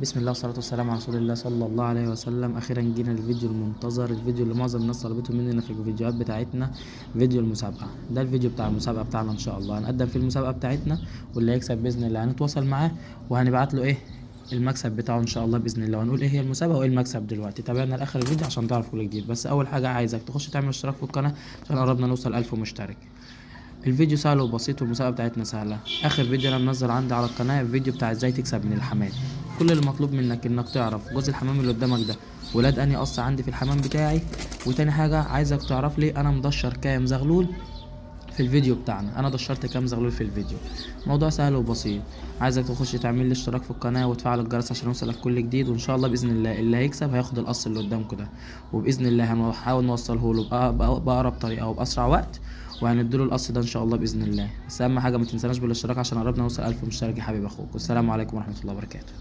بسم الله والصلاة والسلام على رسول الله صلى الله عليه وسلم. أخيرا جينا للفيديو المنتظر، الفيديو اللي معظم الناس طلبته مننا في الفيديوهات بتاعتنا، فيديو المسابقة. ده الفيديو بتاع المسابقة بتاعنا إن شاء الله. هنقدم في المسابقة بتاعتنا، واللي هيكسب بإذن الله هنتواصل معاه وهنبعت له المكسب بتاعه إن شاء الله بإذن الله، وهنقول إيه هي المسابقة وإيه المكسب دلوقتي. تابعنا لآخر الفيديو عشان تعرف كل جديد. بس أول حاجة عايزك تخش تعمل اشتراك في القناة عشان قربنا نوصل 1000 مشترك. الفيديو سهل وبسيط والمسابقة بتاعتنا سهلة. آخر فيديو أنا منزل عندي على القناة الفيديو بتاع ازاي تكسب من الحمام. كل اللي مطلوب منك انك تعرف جوز الحمام اللي قدامك ده ولاد انهي قص عندي في الحمام بتاعي، وتاني حاجة عايزك تعرف لي انا مدشر كام زغلول في الفيديو بتاعنا، انا دشرت كام زغلول في الفيديو. موضوع سهل وبسيط. عايزك تخش تعمل لي اشتراك في القناة وتفعل الجرس عشان يوصلك كل جديد، وان شاء الله باذن الله اللي هيكسب هياخد القص اللي قدامكم ده، وباذن الله هنحاول نوصله له بأقرب طريقة وبأسرع وقت، وهنديله القص ده ان شاء الله باذن الله. بس اهم حاجة ما تنساناش بالاشتراك عشان قربنا نوصل 1000 مشترك يا حبيب اخوك. والسلام عليكم ورحمة الله وبركاته.